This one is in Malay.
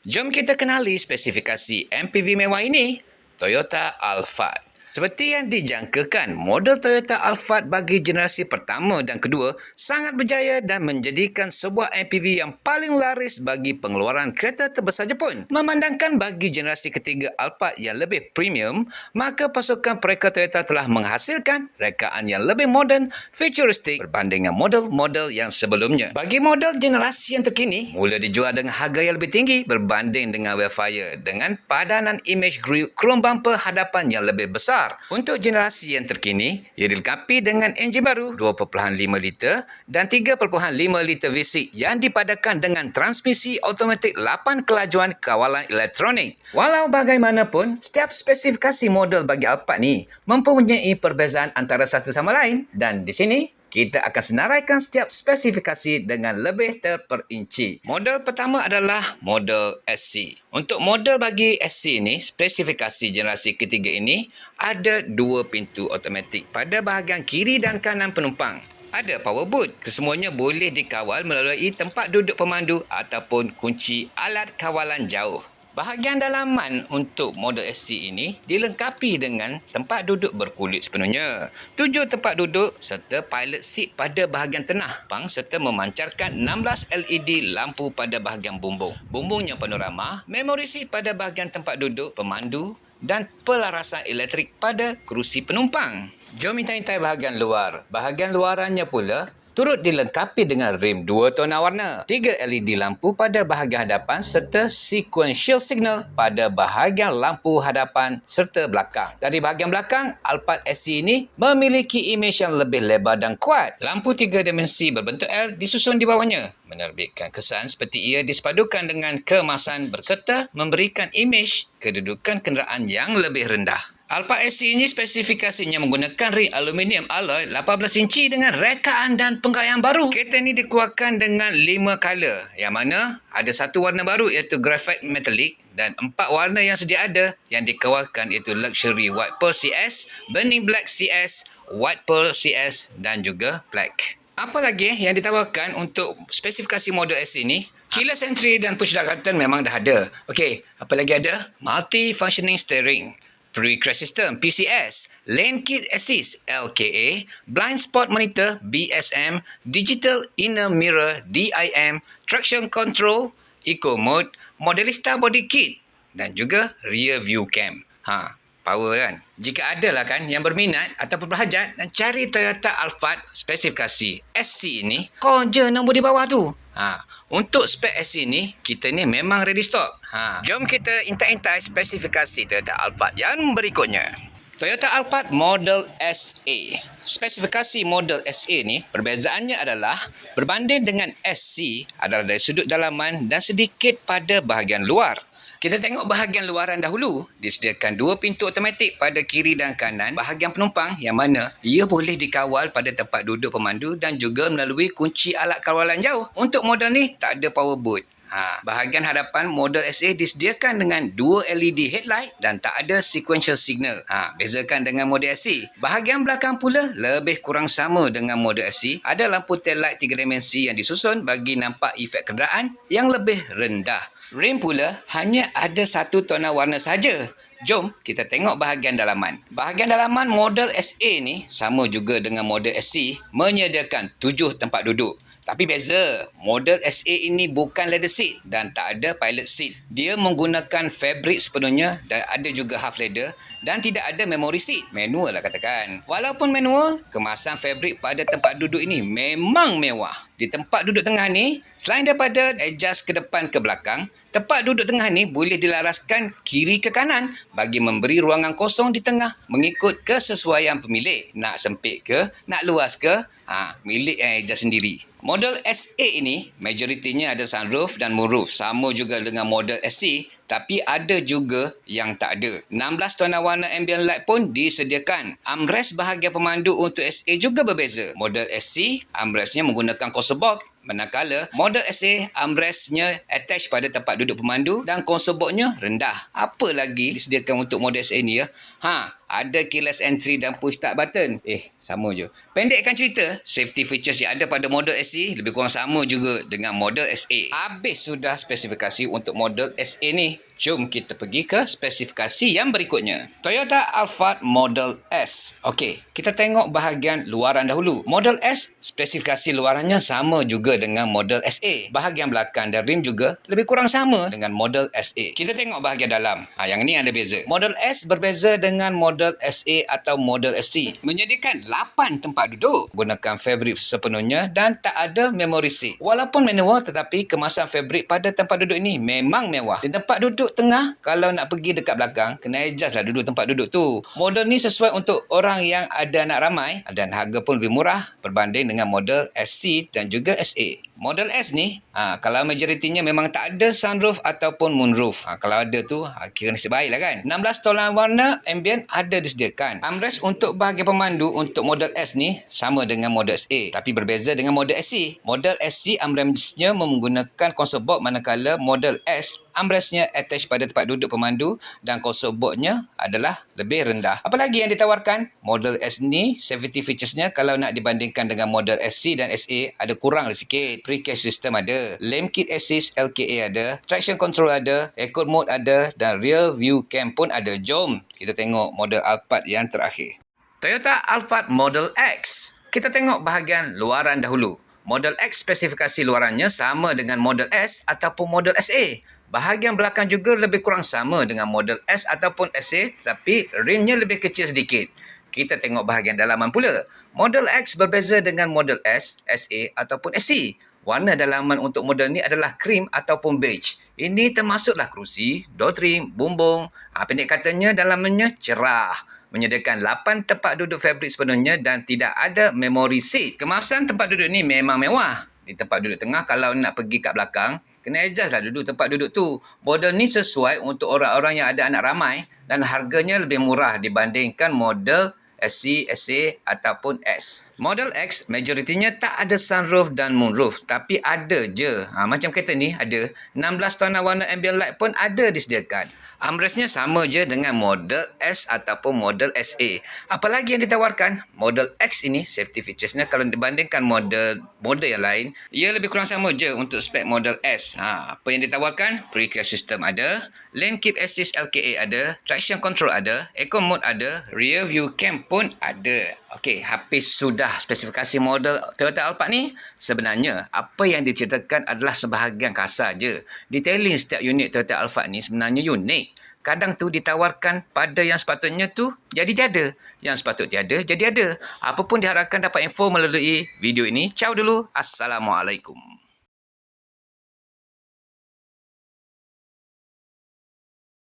Jom kita kenali spesifikasi MPV mewah ini, Toyota Alphard. Seperti yang dijangkakan, model Toyota Alphard bagi generasi pertama dan kedua sangat berjaya dan menjadikan sebuah MPV yang paling laris bagi pengeluaran kereta terbesar Jepun. Memandangkan bagi generasi ketiga Alphard yang lebih premium, maka pasukan pereka Toyota telah menghasilkan rekaan yang lebih moden, futuristik berbanding dengan model-model yang sebelumnya. Bagi model generasi yang terkini, mula dijual dengan harga yang lebih tinggi berbanding dengan Wildfire dengan padanan imej chrome bumper hadapan yang lebih besar. Untuk generasi yang terkini, ia dilengkapi dengan enjin baru 2.5 liter dan 3.5 liter V6 yang dipadakan dengan transmisi automatik 8 kelajuan kawalan elektronik. Walau bagaimanapun, setiap spesifikasi model bagi Alphard ni mempunyai perbezaan antara satu sama lain, dan di sini kita akan senaraikan setiap spesifikasi dengan lebih terperinci. Model pertama adalah model SC. Untuk model bagi SC ini, spesifikasi generasi ketiga ini ada 2 pintu automatik pada bahagian kiri dan kanan penumpang. Ada power boot. Kesemuanya boleh dikawal melalui tempat duduk pemandu ataupun kunci alat kawalan jauh. Bahagian dalaman untuk model SC ini dilengkapi dengan tempat duduk berkulit sepenuhnya, 7 tempat duduk serta pilot seat pada bahagian tengah serta memancarkan 16 LED lampu pada bahagian bumbung. Bumbungnya panorama, memori seat pada bahagian tempat duduk pemandu dan pelarasan elektrik pada kerusi penumpang. Jom intai bahagian luar. Bahagian luarannya pula turut dilengkapi dengan rim 2 tona warna, 3 LED lampu pada bahagian hadapan serta sequential signal pada bahagian lampu hadapan serta belakang. Dari bahagian belakang, Alphard SC ini memiliki imej yang lebih lebar dan kuat. Lampu 3 dimensi berbentuk L disusun di bawahnya, menerbitkan kesan seperti ia disepadukan dengan keemasan serta memberikan imej kedudukan kenderaan yang lebih rendah. Alphard SC ini spesifikasinya menggunakan ring aluminium alloy 18 inci dengan rekaan dan penggayaan baru. Kereta ini dikeluarkan dengan 5 color, yang mana ada 1 warna baru iaitu graphite metallic dan 4 warna yang sedia ada yang dikeluarkan iaitu luxury white pearl CS, burning black CS, white pearl CS dan juga black. Apa lagi yang ditawarkan untuk spesifikasi model SC ini? Keyless entry dan push start button memang dah ada. Okey, apa lagi ada? Multi-functioning steering, Pre-crash system PCS, lane keep assist LKA, blind spot monitor BSM, digital inner mirror DIM, traction control eco mode, modelista body kit dan juga rear view cam. Power kan? Jika ada lah kan yang berminat ataupun berhajat dan cari Toyota Alphard spesifikasi SC ini, call je nombor di bawah tu. Untuk spek SC ni, kita ni memang ready stock. Jom kita intai-intai spesifikasi Toyota Alphard yang berikutnya. Toyota Alphard Model SA. Spesifikasi model SA ni, perbezaannya adalah berbanding dengan SC adalah dari sudut dalaman dan sedikit pada bahagian luar. Kita tengok bahagian luaran dahulu. Disediakan 2 pintu automatik pada kiri dan kanan bahagian penumpang, yang mana ia boleh dikawal pada tempat duduk pemandu dan juga melalui kunci alat kawalan jauh. Untuk model ni tak ada power boot. Bahagian hadapan model SA disediakan dengan 2 LED headlight dan tak ada sequential signal. Bezakan dengan model SC. Bahagian belakang pula lebih kurang sama dengan model SC. Ada lampu tail light 3 dimensi yang disusun bagi nampak efek kenderaan yang lebih rendah. Rim pula hanya ada 1 tona warna saja. Jom kita tengok bahagian dalaman. Bahagian dalaman model SA ni sama juga dengan model SC, menyediakan 7 tempat duduk. Tapi beza, model SA ini bukan leather seat dan tak ada pilot seat. Dia menggunakan fabric sepenuhnya dan ada juga half leather dan tidak ada memory seat. Manual lah katakan. Walaupun manual, kemasan fabric pada tempat duduk ini memang mewah. Di tempat duduk tengah ni, selain daripada adjust ke depan ke belakang, tempat duduk tengah ni boleh dilaraskan kiri ke kanan bagi memberi ruangan kosong di tengah mengikut kesesuaian pemilik. Nak sempit ke, nak luas ke, milik yang adjust sendiri. Model SA ini, majoritinya ada sunroof dan moonroof. Sama juga dengan model SC, tapi ada juga yang tak ada. 16 tona warna ambient light pun disediakan. Armrest bahagian pemandu untuk SA juga berbeza. Model SC, armrestnya menggunakan coaster box, manakala model SA armrestnya attach pada tempat duduk pemandu dan konsol boardnya rendah. Apa lagi disediakan untuk model SA ni ya? Ada keyless entry dan push start button. Sama je. Pendekkan cerita, safety features yang ada pada model SE lebih kurang sama juga dengan model SA. Habis sudah spesifikasi untuk model SA ni. Jom kita pergi ke spesifikasi yang berikutnya. Toyota Alphard Model S. Okey, kita tengok bahagian luaran dahulu. Model S, spesifikasi luarannya sama juga dengan model SA. Bahagian belakang dan rim juga lebih kurang sama dengan model SA. Kita tengok bahagian dalam. Yang ni ada beza. Model S berbeza dengan model SA atau model SC. Menyediakan 8 tempat duduk. Gunakan fabrik sepenuhnya dan tak ada memory seat. Walaupun manual tetapi kemasan fabrik pada tempat duduk ini memang mewah. Di tempat duduk tengah, kalau nak pergi dekat belakang, kena adjust lah duduk tempat duduk tu. Model ni sesuai untuk orang yang ada anak ramai dan harga pun lebih murah berbanding dengan model SC dan juga SA. Model S ni, kalau majoritinya memang tak ada sunroof ataupun moonroof. Kalau ada tu, kira nasib baik lah kan. 16 tolan warna ambient ada disediakan. Armrest untuk bahagian pemandu untuk model S ni sama dengan model SA. Tapi berbeza dengan model SC. Model SC armrestnya menggunakan konsol board manakala model S armrestnya attach pada tempat duduk pemandu dan konsol boardnya adalah lebih rendah. Apa lagi yang ditawarkan? Model S ni, safety featuresnya kalau nak dibandingkan dengan model SC dan SA ada kurang sikit. Pre-cache system ada, lane keep assist LKA ada, traction control ada, eco mode ada dan rear view cam pun ada. Jom kita tengok model Alphard yang terakhir. Toyota Alphard Model X. Kita tengok bahagian luaran dahulu. Model X spesifikasi luarannya sama dengan model S ataupun model SA. Bahagian belakang juga lebih kurang sama dengan model S ataupun SA, tapi rimnya lebih kecil sedikit. Kita tengok bahagian dalaman pula. Model X berbeza dengan model S, SA ataupun SC. Warna dalaman untuk model ni adalah cream ataupun beige. Ini termasuklah kerusi, door trim, bumbung. Pendek katanya dalamannya cerah. Menyediakan 8 tempat duduk fabrik sepenuhnya dan tidak ada memory seat. Kemasan tempat duduk ni memang mewah. Di tempat duduk tengah, kalau nak pergi kat belakang, kena adjust lah duduk tempat duduk tu. Model ni sesuai untuk orang-orang yang ada anak ramai dan harganya lebih murah dibandingkan model SC, SA ataupun S. Model X majoritinya tak ada sunroof dan moonroof, tapi ada je. Macam kereta ni ada 16 tona warna ambient light pun ada disediakan. Armrestnya sama je dengan model S ataupun model SA. Apa lagi yang ditawarkan? Model X ini safety featuresnya kalau dibandingkan model yang lain, ia lebih kurang sama je untuk spek model S. Apa yang ditawarkan? Pre-crash system ada, lane keep assist LKA ada, traction control ada, eco mode ada, rear view cam pun ada. Okey, habis sudah spesifikasi model Toyota Alphard ni. Sebenarnya apa yang diceritakan adalah sebahagian kasar je. Detailing setiap unit Toyota Alphard ni sebenarnya unik. Kadang tu ditawarkan pada yang sepatutnya tu jadi tiada. Yang sepatut tiada jadi ada. Apa pun diharapkan dapat info melalui video ini. Ciao dulu. Assalamualaikum.